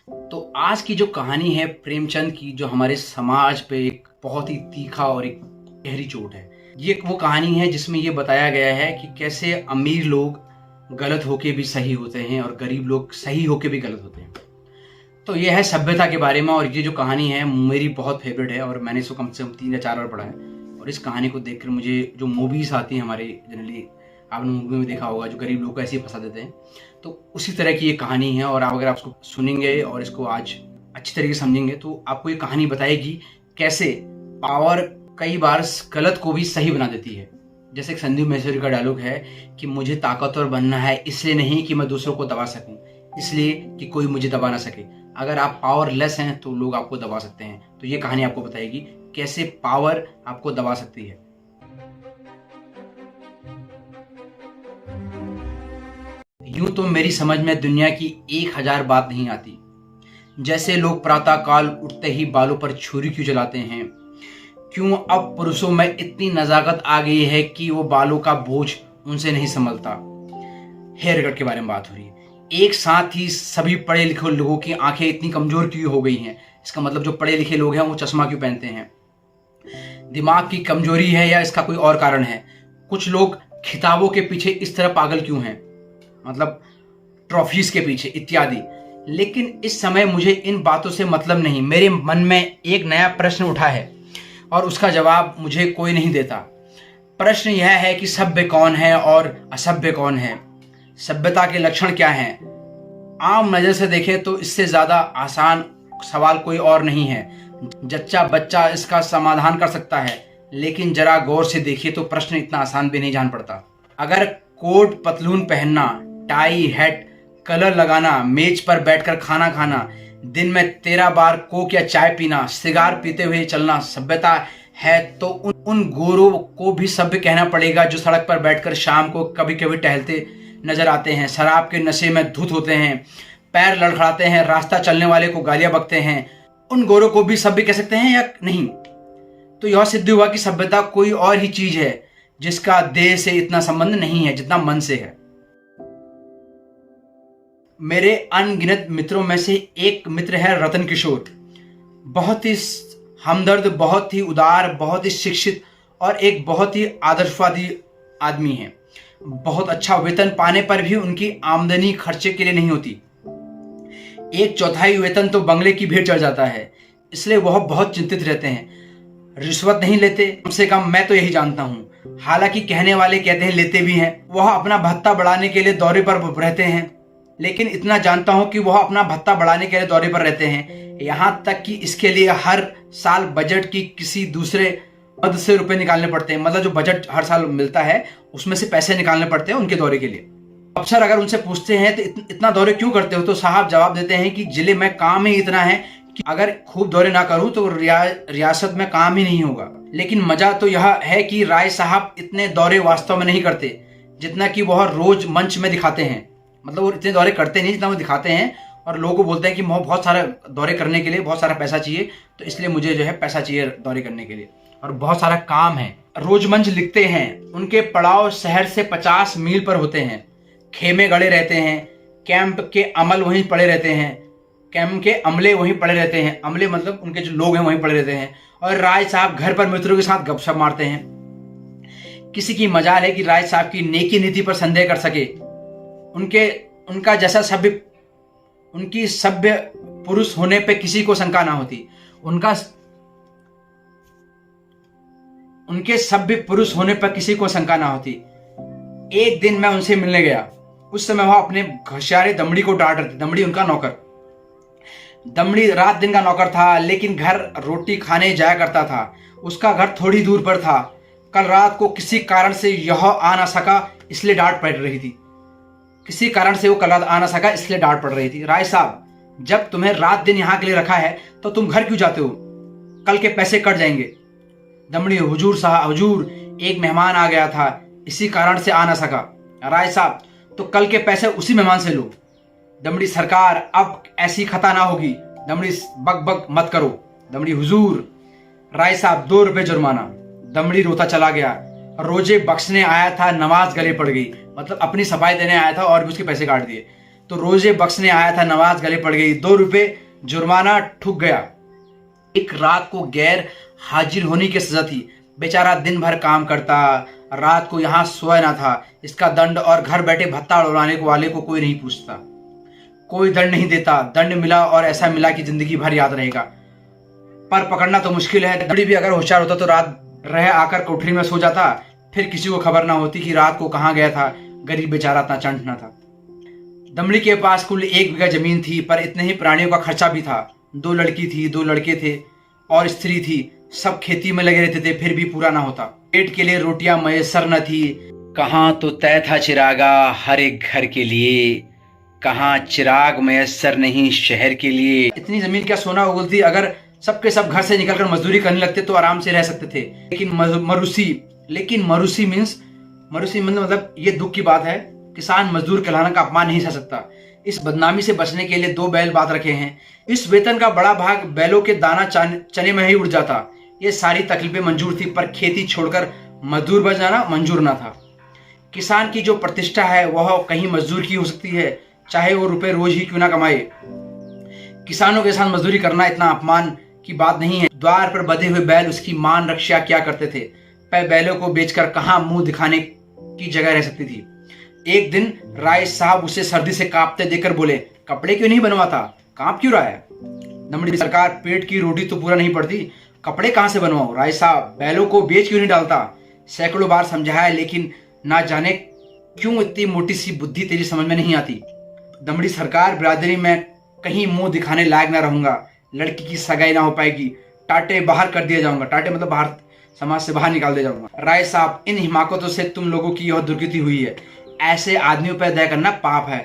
तो आज की जो कहानी है प्रेमचंद की, जो हमारे समाज पे एक बहुत ही तीखा और एक गहरी चोट है। ये वो कहानी है जिसमें ये बताया गया है कि कैसे अमीर लोग गलत होके भी सही होते हैं और गरीब लोग सही होके भी गलत होते हैं। तो ये है सभ्यता के बारे में, और ये जो कहानी है मेरी बहुत फेवरेट है और मैंने इसको कम से कम 3 या 4 बार पढ़ा है। और इस कहानी को देखकर मुझे जो मूवीज़ आती हैं हमारे, जनरली आपने मूवी में देखा होगा, जो गरीब लोग को ऐसे ही फंसा देते हैं, तो उसी तरह की ये कहानी है। और अगर आप इसको सुनेंगे और इसको आज अच्छी तरीके से समझेंगे तो आपको ये कहानी बताएगी कैसे पावर कई बार गलत को भी सही बना देती है। जैसे एक संदीप महेश्वरी का डायलॉग है कि मुझे ताकतवर बनना है, इसलिए नहीं कि मैं दूसरों को दबा सकूं, इसलिए कि कोई मुझे दबा ना सके। अगर आप पावरलेस हैं तो लोग आपको दबा सकते हैं। तो ये कहानी आपको बताएगी कैसे पावर आपको दबा सकती है। यूं तो मेरी समझ में दुनिया की 1000 बात नहीं आती। जैसे लोग प्रातः काल उठते ही बालों पर छुरी क्यों चलाते हैं, क्यों अब पुरुषों में इतनी नजाकत आ गई है कि वो बालों का बोझ उनसे नहीं संभलता। हेयर कट के बारे में बात हो रही है। एक साथ ही सभी पढ़े लिखे लोगों की आंखें इतनी कमजोर क्यों हो गई हैं? इसका मतलब जो पढ़े लिखे लोग हैं वो चश्मा क्यों पहनते हैं? दिमाग की कमजोरी है या इसका कोई और कारण है? कुछ लोग खिताबों के पीछे इस तरह पागल क्यों हैं, मतलब ट्रॉफीज के पीछे इत्यादि। लेकिन इस समय मुझे इन बातों से मतलब नहीं। मेरे मन में एक नया प्रश्न उठा है और उसका जवाब मुझे कोई नहीं देता। प्रश्न यह है कि सभ्य कौन है और असभ्य कौन है? सभ्यता के लक्षण क्या हैं? आम नजर से देखें तो इससे ज्यादा आसान सवाल कोई और नहीं है। जच्चा बच्चा इसका समाधान कर सकता है, लेकिन जरा गौर से देखिए तो प्रश्न इतना आसान भी नहीं जान पड़ता। अगर कोट पतलून पहनना, टाई हैट, कलर लगाना, मेज पर बैठकर खाना खाना, दिन में 13 बार कोक या चाय पीना, सिगार पीते हुए चलना सभ्यता है, तो उन गोरों को भी सभ्य कहना पड़ेगा जो सड़क पर बैठकर शाम को कभी कभी टहलते नजर आते हैं, शराब के नशे में धुत होते हैं, पैर लड़खड़ाते हैं, रास्ता चलने वाले को गालियां बकते हैं। उन गोरों को भी सभ्य कह सकते हैं या नहीं? तो यह सिद्ध हुआ कि सभ्यता कोई और ही चीज है जिसका देह से इतना संबंध नहीं है जितना मन से है। मेरे अनगिनत मित्रों में से एक मित्र है रतन किशोर। बहुत ही हमदर्द, बहुत ही उदार, बहुत ही शिक्षित और एक बहुत ही आदर्शवादी आदमी है। बहुत अच्छा वेतन पाने पर भी उनकी आमदनी खर्चे के लिए नहीं होती। 1/4 वेतन तो बंगले की भीड़ चढ़ जाता है, इसलिए वह बहुत चिंतित रहते हैं। रिश्वत नहीं लेते, कम से कम मैं तो यही जानता हूँ। हालांकि कहने वाले कहते हैं लेते भी हैं। वह अपना भत्ता बढ़ाने के लिए दौरे पर रहते हैं, लेकिन इतना जानता हूं कि वह अपना भत्ता बढ़ाने के लिए दौरे पर रहते हैं। यहां तक कि इसके लिए हर साल बजट की किसी दूसरे पद से रुपए निकालने पड़ते हैं। मतलब जो बजट हर साल मिलता है उसमें से पैसे निकालने पड़ते हैं उनके दौरे के लिए। अफसर अगर उनसे पूछते हैं तो इतना दौरे क्यों करते हो, तो साहब जवाब देते हैं कि जिले में काम ही इतना है कि अगर खूब दौरे ना करूं तो रियासत में काम ही नहीं होगा। लेकिन मजा तो यह है कि राय साहब इतने दौरे वास्तव में नहीं करते जितना कि वह रोज मंच में दिखाते हैं। मतलब वो इतने दौरे करते नहीं जितना वो दिखाते हैं, और लोगों को बोलते हैं कि बहुत सारे दौरे करने के लिए बहुत सारा पैसा चाहिए, तो इसलिए मुझे जो है पैसा चाहिए दौरे करने के लिए, और बहुत सारा काम है। रोज मंच लिखते हैं। उनके पड़ाव शहर से 50 मील पर होते हैं। खेमे गड़े रहते हैं। कैंप के अमल वहीं पड़े रहते हैं। कैंप के अमले वहीं पड़े रहते हैं। अमले मतलब उनके जो लोग हैं वहीं पड़े रहते हैं। और राय साहब घर पर मित्रों के साथ गपशप मारते हैं। किसी की मजाल है कि राय साहब की नेकी नीति पर संदेह कर सके। उनका जैसा सभ्य पुरुष होने पे किसी को शंका ना होती। उनके सभ्य पुरुष होने पर किसी को शंका ना होती। एक दिन मैं उनसे मिलने गया। उस समय वह अपने घसियारे दमड़ी को डांट रहे थे। दमड़ी उनका नौकर। दमड़ी रात दिन का नौकर था, लेकिन घर रोटी खाने जाया करता था। उसका घर थोड़ी दूर पर था। कल रात को किसी कारण से यह आ ना सका, इसलिए डांट पड़ रही थी। किसी कारण से वो कल रात आ ना सका, इसलिए डांट पड़ रही थी। राय साहब, जब तुम्हें रात दिन यहां के लिए रखा है तो तुम घर क्यों जाते हो? कल के पैसे कट जाएंगे। दमड़ी, हुजूर साहब, हुजूर एक मेहमान आ गया था, इसी कारण से आ ना सका। राय साहब, तो कल के पैसे उसी मेहमान से लो। दमड़ी, सरकार अब ऐसी खता ना होगी। दमड़ी, बक बक मत करो। दमड़ी, हुजूर। राय साहब, 2 रुपए जुर्माना। दमड़ी रोता चला गया। रोजे बख्शने आया था, नमाज गले पड़ गई। मतलब अपनी सफाई देने आया था और भी उसके पैसे काट दिए। तो रोजे बख्शने आया था, नमाज गले पड़ गई, 2 रुपए जुर्माना ठुक गया। एक रात को गैर हाजिर होने की सजा थी। बेचारा दिन भर काम करता, रात को यहाँ सोया ना था। इसका दंड, और घर बैठे भत्ता उड़ाने वाले को कोई नहीं पूछता, कोई दंड नहीं देता। दंड मिला और ऐसा मिला कि जिंदगी भर याद रहेगा, पर पकड़ना तो मुश्किल है। दंडी भी अगर होशियार होता तो रात रह आकर कोठरी में सो जाता, फिर किसी को खबर ना होती कि रात को कहाँ गया था। गरीब बेचारा इतना चंट ना था। दमड़ी के पास कुल 1 बीघा जमीन थी, पर इतने ही प्राणियों का खर्चा भी था। 2 लड़की थी, 2 लड़के थे और स्त्री थी। सब खेती में लगे रहते थे, फिर भी पूरा ना होता। पेट के लिए रोटियां मयसर न थी। कहाँ तो तय था चिरागा हर एक घर के लिए, कहाँ चिराग मयसर नहीं शहर के लिए। इतनी जमीन क्या सोना उगलती। अगर सबके सब घर से निकलकर मजदूरी करने लगते तो आराम से रह सकते थे। लेकिन मरूसी मतलब ये दुख की बात है, किसान मजदूर कहलाने का अपमान नहीं सह सकता। इस बदनामी से बचने के लिए 2 बैल बांध रखे हैं। इस वेतन का बड़ा भाग बैलों के दाना चने में ही उड़ जाता। ये सारी तकलीफें मंजूर थी, पर खेती छोड़कर मजदूर बन जाना मंजूर ना था। किसान की जो प्रतिष्ठा है वह कहीं मजदूर की हो सकती है, चाहे वो रुपए रोज ही क्यों ना कमाए। किसानों के साथ मजदूरी करना इतना अपमान की बात नहीं है। द्वार पर बंधे हुए बैल उसकी मान रक्षा क्या करते थे। बैलों को बेचकर कहाँ मुंह दिखाने की जगह रह सकती थी। एक दिन राय साहब उसे सर्दी से कांपते देखकर बोले, कपड़े क्यों नहीं बनवाता, कांप क्यों रहा है? दमड़ी सरकार, पेट की रोटी तो पूरा नहीं पड़ती, कपड़े कहां से बनवाऊं? राय साहब, बैलों को बेच क्यों नहीं डालता? सैकड़ों बार समझाया, लेकिन ना जाने क्यों इतनी मोटी सी बुद्धि तेरी समझ में नहीं आती। दमड़ी सरकार, बिरादरी में कहीं मुंह दिखाने लायक ना रहूंगा। लड़की की सगाई ना हो पाएगी, टाटे बाहर कर दिया जाऊंगा। टाटे मतलब बाहर, समाज से बाहर निकाल दिया जाऊंगा। राय साहब, इन हिमाकतों से तुम लोगों की यह दुर्गति हुई है। ऐसे आदमियों पर दया करना पाप है।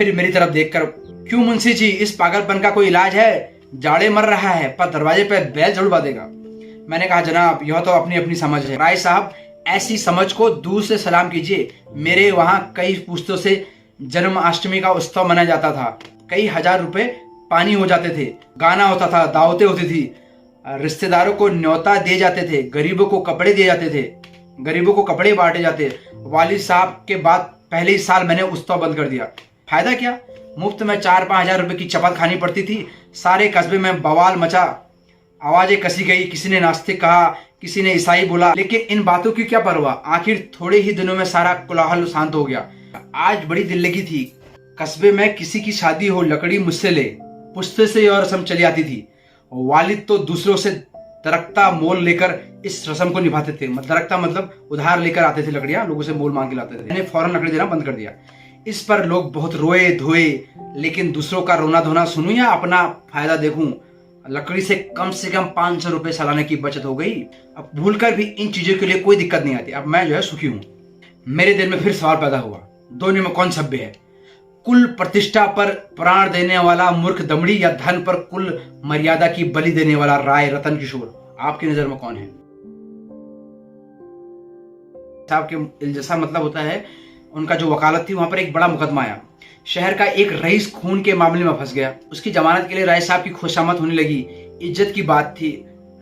फिर मेरी तरफ देखकर, क्यों मुंशी जी, इस पागलपन का कोई इलाज है? जाड़े मर रहा है, पर दरवाजे पर बैल जरूर बांधेगा। मैंने कहा, जनाब, यह तो अपनी अपनी समझ है। राय साहब, ऐसी समझ को दूर से सलाम कीजिए। मेरे वहाँ कई पुश्तों से जन्माष्टमी का उत्सव मनाया जाता था। कई हजार रुपए पानी हो जाते थे, गाना होता था, दावतें होती थी, रिश्तेदारों को न्योता दिए जाते थे, गरीबों को कपड़े दिए जाते थे, गरीबों को कपड़े बांटे जाते। वालिद साहब के बाद पहले ही साल मैंने उत्सव बंद कर दिया। फायदा क्या? मुफ्त में 4-5 हजार रुपए की चपात खानी पड़ती थी। सारे कस्बे में बवाल मचा, आवाजें कसी गई। किसी ने नास्तिक कहा, किसी ने ईसाई बोला, लेकिन इन बातों की क्या परवाह। आखिर थोड़े ही दिनों में सारा कोलाहल शांत हो गया। आज बड़ी दिल लगी थी। कस्बे में किसी की शादी हो, लकड़ी मुझसे ले, पुश्ते से यह रस्म चली आती थी। वालिद तो दूसरों से दरख्ता मोल लेकर इस रस्म को निभाते थे। दरख्ता मतलब उधार लेकर आते थे लकड़ियां, लोगों से मोल मांग के लाते थे। मैंने फौरन लकड़ी देना बंद कर दिया। इस पर लोग बहुत रोए धोए, लेकिन दूसरों का रोना धोना सुनूं या अपना फायदा देखूं? लकड़ी से कम 500 रुपए सालाने की बचत हो गई। अब भूलकर भी इन चीजों के लिए कोई दिक्कत नहीं आती। अब मैं जो है सुखी हूं। मेरे दिल में फिर सवाल पैदा हुआ, दोनों में कौन सभ्य है? कुल प्रतिष्ठा पर प्राण देने वाला मूर्ख दमड़ी, या धन पर कुल मर्यादा की बलि देने वाला राय रतन किशोर? आपकी नजर में कौन है? साहब के इल्जसा मतलब होता है, उनका जो वकालत थी, वहां पर एक बड़ा मुकदमा आया। शहर का एक रईस खून के मामले में फंस गया। उसकी जमानत के लिए राय साहब की खुशामद होने लगी। इज्जत की बात थी।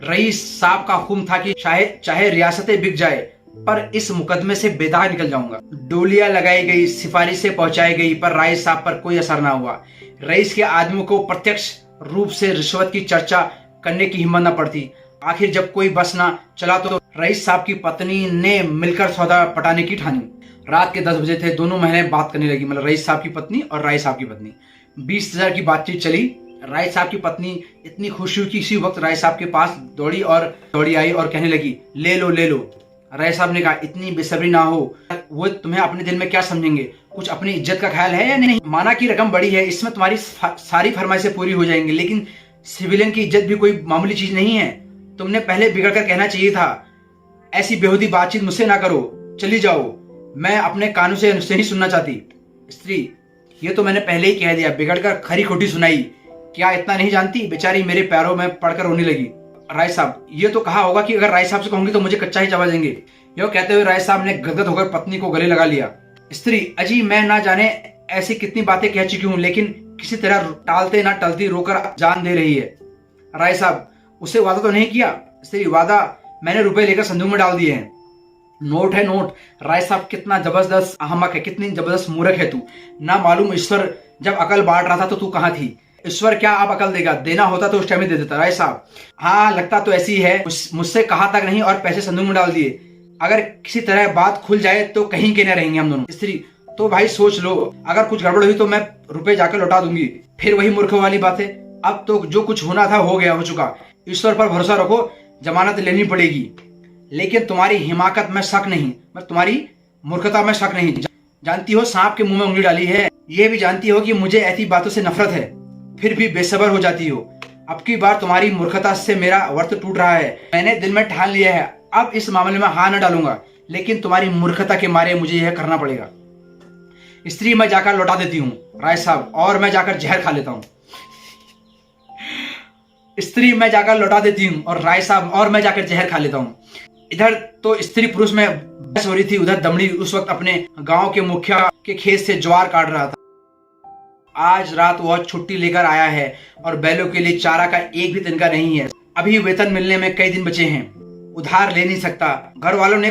रईस साहब का हुक्म था कि चाहे रियासतें बिक जाए, पर इस मुकदमे से बेदाग निकल जाऊंगा। डोलियां लगाई गई, सिफारिशें पहुंचाई गई, पर राय साहब पर कोई असर ना हुआ। रईस के आदमियों को प्रत्यक्ष रूप से रिश्वत की चर्चा करने की हिम्मत न पड़ती। आखिर जब कोई बस ना चला तो रईस साहब की पत्नी ने मिलकर सौदा पटाने की ठानी। रात के 10 बजे थे, दोनों महिलाएं बात करने लगी, मतलब रईस साहब की पत्नी और राय साहब की पत्नी। 20,000 की बातचीत चली। राय साहब की पत्नी इतनी खुश हुई कि इसी वक्त राय साहब के पास दौड़ी आई और कहने लगी, ले लो ले लो। राय साहब ने कहा, इतनी बेसब्री ना हो, वो तुम्हें अपने दिल में क्या समझेंगे? कुछ अपनी इज्जत का ख्याल है या नहीं? माना की रकम बड़ी है, इसमें तुम्हारी सारी फरमाइशें पूरी हो जाएंगी, लेकिन सिविलियन की इज्जत भी कोई मामूली चीज नहीं है। तुमने पहले बिगड़ कर कहना चाहिए था, ऐसी बेहूदी बातचीत मुझसे ना करो, चली जाओ, मैं अपने कानों से नहीं सुनना चाहती। स्त्री, ये तो मैंने पहले ही कह दिया, बिगड़कर खरी खोटी सुनाई, क्या इतना नहीं जानती? बेचारी मेरे पैरों में पड़कर रोने लगी। राय साहब, ये तो कहा होगा कि अगर राय साहब से कहूंगी तो मुझे कच्चा ही चबा देंगे। यो कहते हुए राय साहब ने गदगद होकर पत्नी को गले लगा लिया। स्त्री, अजी मैं ना जाने ऐसी कितनी बातें कह चुकी हूँ, लेकिन किसी तरह टालते ना टलती रोकर जान दे रही है। राय साहब, उससे वादा तो नहीं किया? स्त्री, वादा मैंने रुपए लेकर संदूक में डाल दिए हैं। नोट है नोट। राय साहब, कितना जबरदस्त अहमक है, कितनी जबरदस्त मूर्ख है तू। ना मालूम ईश्वर जब अकल बांट रहा था तो तू कहाँ थी? ईश्वर क्या अब अकल देगा? देना होता तो उस टाइम ही दे देता। राय साहब, हाँ लगता तो ऐसी है, मुझसे कहा तक नहीं और पैसे संदूक में डाल दिए। अगर किसी तरह बात खुल जाए तो कहीं के न रहेंगे हम दोनों। स्त्री, तो भाई सोच लो, अगर कुछ गड़बड़ हुई तो मैं रुपए जाकर लौटा दूंगी। फिर वही मूर्ख वाली बात है। अब तो जो कुछ होना था हो गया, हो चुका। ईश्वर पर भरोसा रखो, जमानत लेनी पड़ेगी। लेकिन तुम्हारी हिमाकत में शक नहीं, मैं तुम्हारी मूर्खता में शक नहीं। जानती हो सांप के मुंह में उंगली डाली है, ये भी जानती हो कि मुझे ऐसी बातों से नफरत है, फिर भी बेसब्र हो जाती हो। अब की बार तुम्हारी मूर्खता से मेरा व्रत टूट रहा है। मैंने दिल में ठान लिया है, अब इस मामले में हाँ न डालूंगा, लेकिन तुम्हारी मूर्खता के मारे मुझे यह करना पड़ेगा। स्त्री, मैं जाकर लौटा देती हूँ राय साहब, और मैं जाकर जहर खा लेता हूँ। स्त्री, मैं जाकर लौटा देती हूँ और राय साहब, और मैं जाकर जहर खा लेता हूँ। इधर तो स्त्री पुरुष में बहस हो रही थी, उधर दमड़ी उस वक्त अपने गांव के मुखिया के खेत से ज्वार काट रहा था। आज रात वह छुट्टी लेकर आया है और बैलों के लिए चारा का एक भी तिनका नहीं है। अभी वेतन मिलने में कई दिन बचे हैं, उधार ले नहीं सकता। घर वालों ने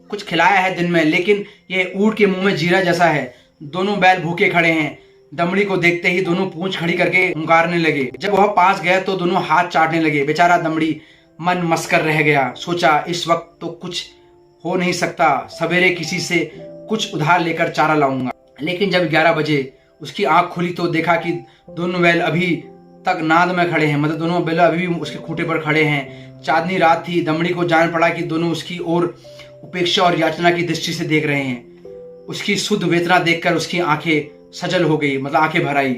कुछ खिलाया है दिन में, लेकिन ये ऊँट के मुंह में जीरा जैसा है। दोनों बैल भूखे खड़े हैं। दमड़ी को देखते ही दोनों पूंछ खड़ी करके हुंकारने लगे। जब वह पास गए तो दोनों हाथ चाटने लगे। बेचारा दमड़ी मन मस्कर रह गया। सोचा इस वक्त तो कुछ हो नहीं सकता, सवेरे किसी से कुछ उधार लेकर चारा लाऊंगा। लेकिन जब 11 बजे उसकी आंख खुली तो देखा कि दोनों बैल अभी तक नाद में खड़े हैं, मतलब दोनों बैल अभी भी उसके खूंटे पर खड़े हैं। चांदनी रात थी। दमड़ी को जान पड़ा कि दोनों उसकी ओर उपेक्षा और याचना की दृष्टि से देख रहे हैं। उसकी शुद्ध वेदना देखकर उसकी आंखें सजल हो गई, मतलब आंखें भर आई।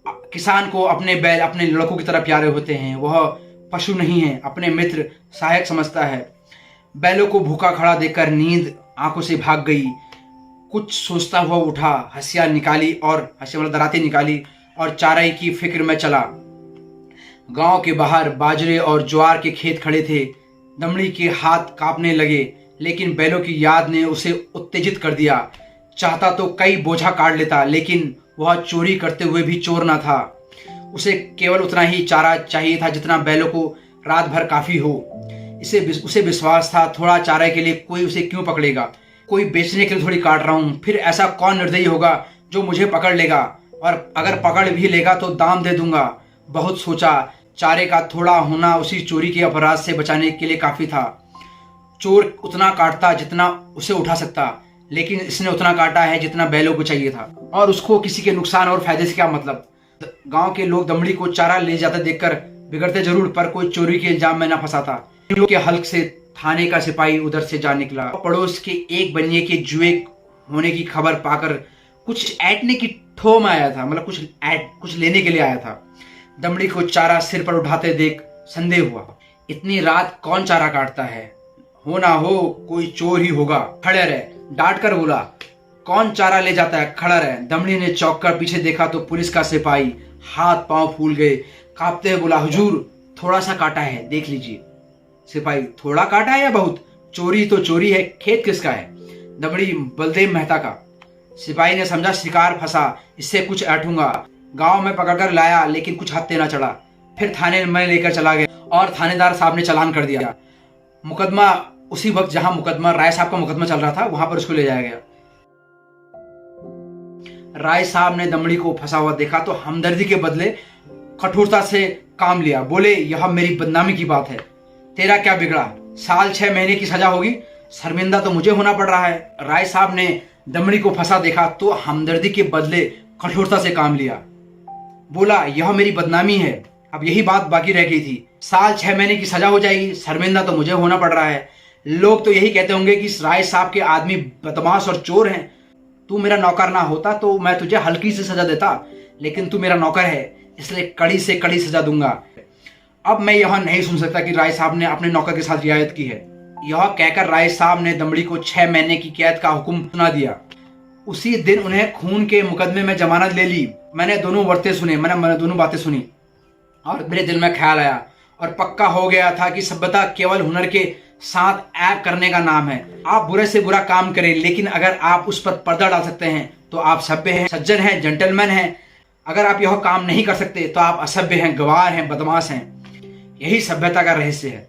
किसान को अपने बैल अपने लड़कों की तरह प्यारे होते हैं। वह पशु नहीं है, अपने मित्र सहायक समझता है। बैलों को भूखा खड़ा देखकर नींद आंखों से भाग गई। कुछ सोचता हुआ उठा, हंसिया निकाली और दराती निकाली और चाराई की फिक्र में चला। गांव के बाहर बाजरे और ज्वार के खेत खड़े थे। दमड़ी के हाथ कांपने लगे, लेकिन बैलों की याद ने उसे उत्तेजित कर दिया। चाहता तो कई बोझा काट लेता, लेकिन वह चोरी करते हुए भी चोर न था। उसे केवल उतना ही चारा चाहिए था जितना बैलों को रात भर काफी हो। उसे विश्वास था थोड़ा चारा के लिए कोई उसे क्यों पकड़ेगा, कोई बेचने के लिए थोड़ी काट रहा हूं। फिर ऐसा कौन निर्दयी होगा जो मुझे पकड़ लेगा, और अगर पकड़ भी लेगा तो दाम दे दूंगा। बहुत सोचा, चारे का थोड़ा होना उसी चोरी के अपराध से बचाने के लिए काफी था। चोर उतना काटता जितना उसे उठा सकता, लेकिन इसने उतना काटा है जितना बैलों को चाहिए था, और उसको किसी के नुकसान और फायदे से क्या मतलब। गांव के लोग दमड़ी को चारा ले जाते देखकर बिगड़ते जरूर, पर कोई चोरी के इल्जाम में न फंसाता। के हल्क से थाने का सिपाही उधर से जा निकला। पड़ोस के एक बनिए के जुए होने की खबर पाकर कुछ ऐंठने की ठो में आया था, मतलब कुछ लेने के लिए आया था। दमड़ी को चारा सिर पर उठाते देख संदेह हुआ। इतनी रात कौन चारा काटता है? हो ना हो कोई चोर ही होगा। खड़े रहे, डांट कर बोला, कौन चारा ले जाता है? खड़ा रहे। दमड़ी ने चौंक कर पीछे देखा तो पुलिस का सिपाही। हाथ पांव फूल गए। कांपते हुए बोला, हुजूर थोड़ा सा काटा है, देख लीजिए। सिपाही, थोड़ा काटा है या बहुत? चोरी तो चोरी है, खेत किसका है? दमड़ी, बलदेव मेहता का। सिपाही ने समझा शिकार फंसा, इससे कुछ ऐठूंगा। गांव में पकड़कर लाया, लेकिन कुछ हत्थे ना चढ़ा। फिर थाने में लेकर चला गया और थानेदार साहब ने चालान कर दिया। मुकदमा उसी वक्त जहां मुकदमा राय साहब का मुकदमा चल रहा था वहां पर उसको ले जाया गया। राय साहब ने दमड़ी को फंसा हुआ देखा तो हमदर्दी के बदले कठोरता से काम लिया। बोले, यह मेरी बदनामी की बात है, तेरा क्या बिगड़ा? साल 6 महीने की सजा होगी, शर्मिंदा तो मुझे होना पड़ रहा है। राय साहब ने दमड़ी को फंसा देखा तो हमदर्दी के बदले कठोरता से काम लिया। बोला, यह मेरी बदनामी है। अब यही बात बाकी रह गई थी। साल 6 महीने की सजा हो जाएगी, शर्मिंदा तो मुझे होना पड़ रहा है। लोग तो यही कहते होंगे कि राय साहब के आदमी बदमाश और चोर हैं। तू मेरा नौकर ना होता तो मैं तुझे हल्की सी सजा देता, लेकिन तू मेरा नौकर है, इसलिए कड़ी से कड़ी सजा दूंगा। अब मैं यह नहीं सुन सकता कि राय साहब ने अपने नौकर के साथ रियायत की है। यह कहकर राय साहब ने दमड़ी को 6 महीने की कैद का हुक्म सुना दिया। उसी दिन उन्हें खून के मुकदमे में जमानत ले ली। मैंने दोनों बातें सुनी और मेरे दिल में ख्याल आया और पक्का हो गया था कि सभ्यता केवल हुनर के साथ ऐप करने का नाम है। आप बुरे से बुरा काम करें, लेकिन अगर आप उस पर पर्दा डाल सकते हैं तो आप सभ्य हैं, सज्जन हैं, जेंटलमैन हैं। अगर आप यह काम नहीं कर सकते तो आप असभ्य हैं, गवार हैं, बदमाश हैं। यही सभ्यता का रहस्य है।